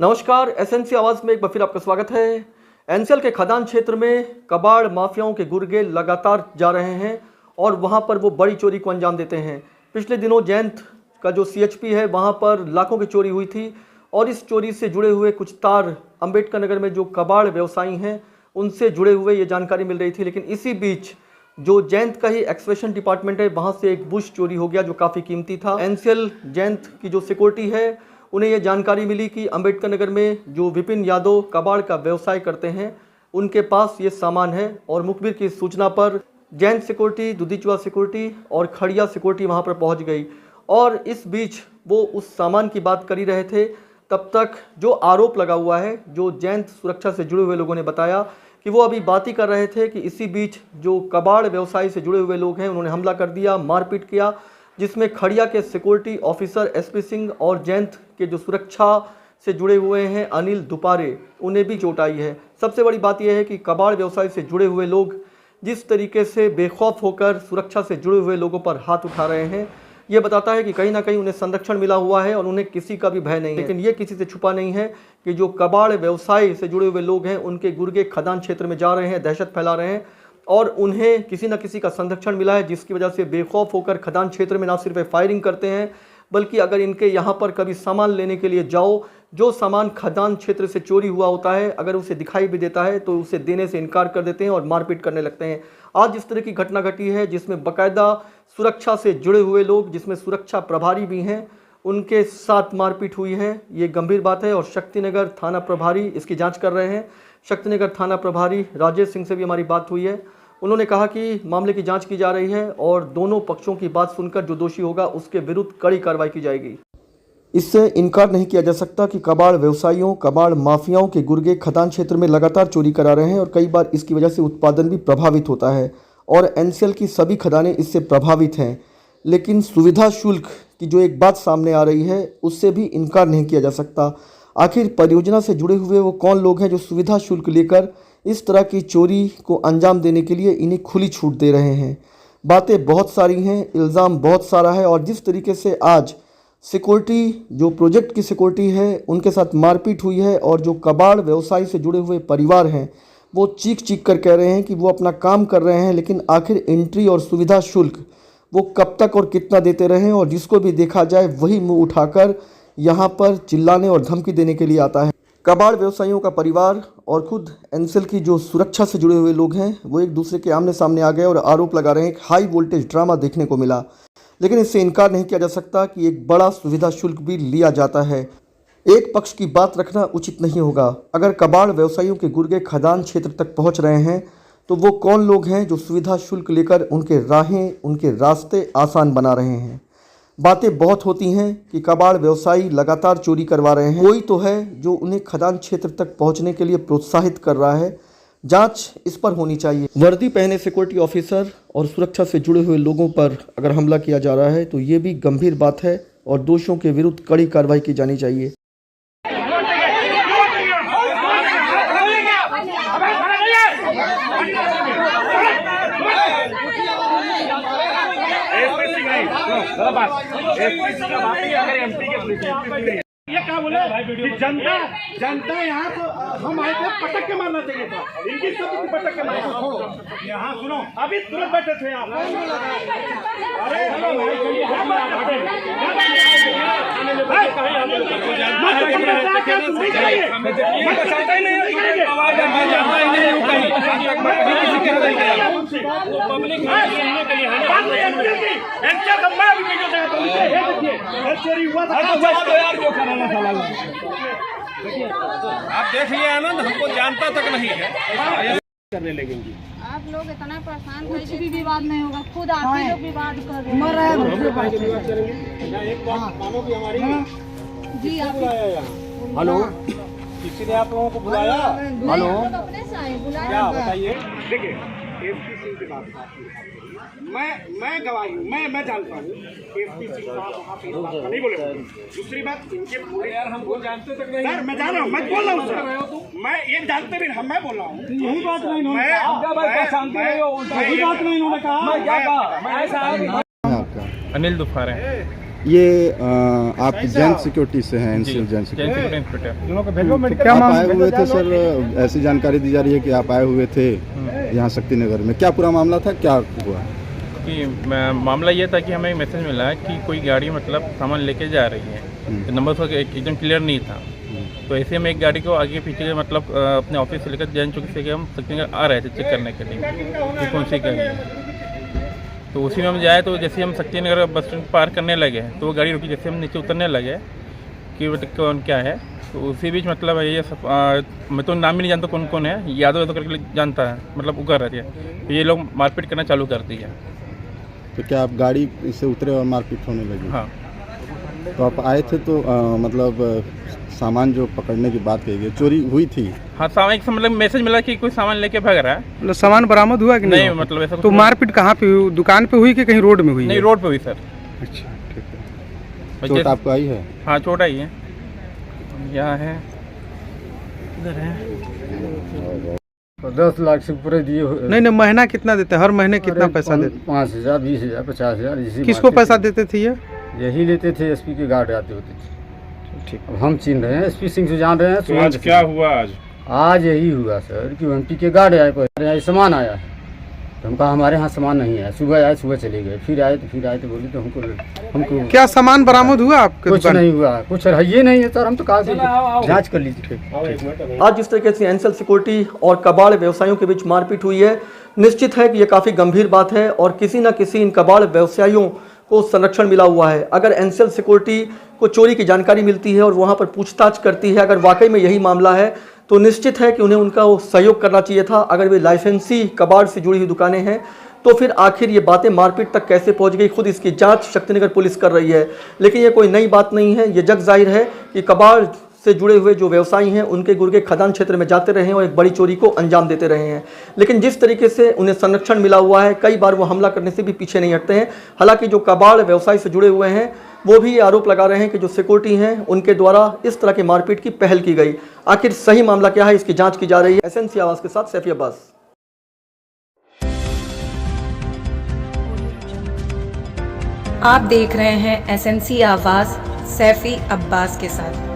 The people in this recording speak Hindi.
नमस्कार, एसएनसी आवाज़ में एक बार फिर आपका स्वागत है। एनसीएल के खदान क्षेत्र में कबाड़ माफियाओं के गुर्गे लगातार जा रहे हैं और वहां पर वो बड़ी चोरी को अंजाम देते हैं। पिछले दिनों जयंत का जो सीएचपी है वहां पर लाखों की चोरी हुई थी और इस चोरी से जुड़े हुए कुछ तार अंबेडकर नगर में जो कबाड़ व्यवसायी हैं उनसे जुड़े हुए ये जानकारी मिल रही थी। लेकिन इसी बीच जो जयंत का ही एक्सकवेशन डिपार्टमेंट है वहाँ से एक बुश चोरी हो गया जो काफ़ी कीमती था। एनसीएल जयंत की जो सिक्योरिटी है उन्हें ये जानकारी मिली कि अंबेडकर नगर में जो विपिन यादव कबाड़ का व्यवसाय करते हैं उनके पास ये सामान है और मुखबिर की सूचना पर जैन सिक्योरिटी, दुधीचुआ सिक्योरिटी और खड़िया सिक्योरिटी वहां पर पहुंच गई और इस बीच वो उस सामान की बात कर ही रहे थे। तब तक जो आरोप लगा हुआ है, जो जैन सुरक्षा से जुड़े हुए लोगों ने बताया कि वो अभी बात ही कर रहे थे कि इसी बीच जो कबाड़ व्यवसाय से जुड़े हुए लोग हैं उन्होंने हमला कर दिया, मारपीट किया, जिसमें खड़िया के सिक्योरिटी ऑफिसर एसपी सिंह और जयंत के जो सुरक्षा से जुड़े हुए हैं अनिल दुपारे, उन्हें भी चोट आई है। सबसे बड़ी बात यह है कि कबाड़ व्यवसाय से जुड़े हुए लोग जिस तरीके से बेखौफ होकर सुरक्षा से जुड़े हुए लोगों पर हाथ उठा रहे हैं, ये बताता है कि कहीं ना कहीं उन्हें संरक्षण मिला हुआ है और उन्हें किसी का भी भय नहीं है। लेकिन ये किसी से छुपा नहीं है कि जो कबाड़ व्यवसाय से जुड़े हुए लोग हैं उनके गुर्गे खदान क्षेत्र में जा रहे हैं, दहशत फैला रहे हैं और उन्हें किसी न किसी का संरक्षण मिला है, जिसकी वजह से बेखौफ होकर खदान क्षेत्र में ना सिर्फ फायरिंग करते हैं बल्कि अगर इनके यहाँ पर कभी सामान लेने के लिए जाओ, जो सामान खदान क्षेत्र से चोरी हुआ होता है अगर उसे दिखाई भी देता है तो उसे देने से इनकार कर देते हैं और मारपीट करने लगते हैं। आज इस तरह की घटना घटी है जिसमें बाकायदा सुरक्षा से जुड़े हुए लोग, जिसमें सुरक्षा प्रभारी भी हैं, उनके साथ मारपीट हुई है। ये गंभीर बात है और शक्तिनगर थाना प्रभारी इसकी जांच कर रहे हैं। शक्तिनगर थाना प्रभारी राजेश सिंह से भी हमारी बात हुई है। उन्होंने कहा कि मामले की जांच की जा रही है और दोनों पक्षों की बात सुनकर जो दोषी होगा उसके विरुद्ध कड़ी कार्रवाई की जाएगी। इससे इनकार नहीं किया जा सकता कि कबाड़ व्यवसायियों, कबाड़ माफियाओं के गुर्गे खदान क्षेत्र में लगातार चोरी करा रहे हैं और कई बार इसकी वजह से उत्पादन भी प्रभावित होता है और एनसीएल की सभी खदानें इससे प्रभावित हैं। लेकिन सुविधा शुल्क की जो एक बात सामने आ रही है उससे भी इनकार नहीं किया जा सकता। आखिर परियोजना से जुड़े हुए वो कौन लोग हैं जो सुविधा शुल्क लेकर इस तरह की चोरी को अंजाम देने के लिए इन्हें खुली छूट दे रहे हैं। बातें बहुत सारी हैं, इल्ज़ाम बहुत सारा है और जिस तरीके से आज सिक्योरिटी, जो प्रोजेक्ट की सिक्योरिटी है, उनके साथ मारपीट हुई है और जो कबाड़ व्यवसाय से जुड़े हुए परिवार हैं वो चीख चीख कर कह रहे हैं कि वो अपना काम कर रहे हैं, लेकिन आखिर एंट्री और सुविधा शुल्क वो कब तक और कितना देते रहें और जिसको भी देखा जाए वही मुंह उठाकर यहाँ पर चिल्लाने और धमकी देने के लिए आता है। कबाड़ व्यवसायियों का परिवार और खुद एनसीएल की जो सुरक्षा से जुड़े हुए लोग हैं वो एक दूसरे के आमने सामने आ गए और आरोप लगा रहे हैं कि हाई वोल्टेज ड्रामा देखने को मिला। लेकिन इससे इनकार नहीं किया जा सकता कि एक बड़ा सुविधा शुल्क भी लिया जाता है। एक पक्ष की बात रखना उचित नहीं होगा। अगर कबाड़ व्यवसायियों के गुर्गे खदान क्षेत्र तक पहुँच रहे हैं तो वो कौन लोग हैं जो सुविधा शुल्क लेकर उनके राहें, उनके रास्ते आसान बना रहे हैं। बातें बहुत होती हैं कि कबाड़ व्यवसायी लगातार चोरी करवा रहे हैं, कोई तो है जो उन्हें खदान क्षेत्र तक पहुंचने के लिए प्रोत्साहित कर रहा है। जांच इस पर होनी चाहिए। वर्दी पहने सिक्योरिटी ऑफिसर और सुरक्षा से जुड़े हुए लोगों पर अगर हमला किया जा रहा है तो ये भी गंभीर बात है और दोषियों के विरुद्ध कड़ी कार्रवाई की जानी चाहिए। ये क्या बोले कि जनता यहाँ तो हम आए थे पटक के मारना चाहिए था, इनकी सब पटक के मारना। यहाँ सुनो, अभी तुरंत बैठे थे आप। अरे चोरी हुआ था आप देख लिया आनंद, हमको जानता तक नहीं है करने लगेंगे। आप लोग इतना परेशान, कुछ भी विवाद नहीं होगा, खुद आप ही लोग विवाद कर रहे हैं। एक बात मानो कि हमारी जी आप बुलाया यहाँ। हेलो, किसी ने आप लोगों को बुलाया? हेलो, अपने से आए, बुलाया क्या बताइए? देखिए, एसपी सिंह की बात मैं गवाही हूँ, मैं जानता हूँ एसपी सिंह साहब वहाँ पे बात नहीं बोले। दूसरी बात, इनके पूरे यार हमको जानते तक नहीं। सर मैं जान रहा हूँ, मैं बोल रहा हूँ सर, मैं ये जानते भी मैं बोल रहा हूँ। यही बात नहीं उन्होंने कहा। अनिल दुफारे। ये आप जैन सिक्योरिटी से हैं, एनसीएल जैन सिक्योरिटी। तो क्या आप आए मामला हुए थे सर, ऐसी जानकारी दी जा रही है कि आप आए हुए थे यहाँ शक्ति नगर में, क्या पूरा मामला था, क्या हुआ? कि मामला ये था कि हमें एक मैसेज मिला है कि कोई गाड़ी मतलब सामान लेके जा रही है, तो नंबर उसका एकदम क्लियर नहीं था। तो ऐसे में एक गाड़ी को आगे पीछे मतलब अपने ऑफिस से लेकर जैन चौक से हम शक्ति नगर आ रहे थे चेक करने के लिए कि कौन सी गाड़ी है। तो उसी में हम जाए तो जैसे हम शक्ति नगर बस स्टैंड पार करने लगे तो वो गाड़ी रुकी, जैसे हम नीचे उतरने लगे कि कौन क्या है, तो उसी बीच मतलब ये सब मैं तो नाम ही नहीं जानता कौन कौन है, यादव करके जानता है, मतलब उतर रहे थे, तो ये लोग मारपीट करना चालू कर दिया। तो क्या आप गाड़ी से उतरे और मारपीट होने लगी? हाँ। तो आप आए थे तो मतलब सामान जो पकड़ने की बात कही गई, चोरी हुई थी? हाँ, सामान एक मतलब मैसेज मिला कि कोई सामान लेके भाग रहा है। मतलब सामान बरामद हुआ कि नहीं मतलब ऐसा तो मारपीट कहाँ पे हुई, दुकान पे हुई कि कहीं रोड में हुई? नहीं, रोड पे हुई सर। अच्छा, ठीक है। चोट आपको आई है? हाँ, चोट आई है, यहाँ है, इधर है। 10 लाख से ऊपर दिए। नहीं, महीना कितना देते हैं, हर महीने कितना पैसा देते? 5,000, 20,000, 50,000। किसको पैसा देते थे ये? यही लेते थे, एसपी के गार्ड आते होते थे। ठीक। अब हम चिन्ह रहे हैं, एसपी सिंह से जान रहे हैं। तो आज क्या हुआ? आज यही हुआ सर कि एमपी के गार्ड आए, यहाँ सामान आया, तो हम कहा हमारे यहाँ सामान नहीं है। सुबह आए, सुबह चले गए, फिर आए तो बोले तो हमको क्या सामान बरामद हुआ आपके? कुछ नहीं हुआ, कुछ ये नहीं है सर, हम तो कहा जाँच कर लीजिए। आज जिस तरीके से एनसीएल सिक्योरिटी और कबाड़ व्यवसायियों के बीच मारपीट हुई है, निश्चित है कि यह काफ़ी गंभीर बात है और किसी न किसी इन कबाड़ व्यवसायियों को संरक्षण मिला हुआ है। अगर एनसीएल सिक्योरिटी को चोरी की जानकारी मिलती है और वहां पर पूछताछ करती है, अगर वाकई में यही मामला है तो निश्चित है कि उन्हें उनका वो सहयोग करना चाहिए था। अगर वे लाइसेंसी कबाड़ से जुड़ी हुई दुकानें हैं तो फिर आखिर ये बातें मारपीट तक कैसे पहुंच गई, खुद इसकी जांच शक्तिनगर पुलिस कर रही है। लेकिन ये कोई नई बात नहीं है, ये जग जाहिर है कि कबाड़ से जुड़े हुए जो व्यवसायी हैं उनके गुर्गे खदान क्षेत्र में जाते रहे हैं और एक बड़ी चोरी को अंजाम देते रहे हैं। लेकिन जिस तरीके से उन्हें संरक्षण मिला हुआ है, कई बार वो हमला करने से भी पीछे नहीं हटते हैं। हालांकि जो कबाड़ व्यवसाय से जुड़े हुए हैं वो भी ये आरोप लगा रहे हैं कि जो सिक्योरिटी हैं उनके द्वारा इस तरह के मारपीट की पहल की गई। आखिर सही मामला क्या है, इसकी जाँच की जा रही है। एसएनसी आवाज़ के साथ सैफी अब्बास। आप देख रहे हैं एसएनसी आवाज़ सैफी अब्बास के साथ।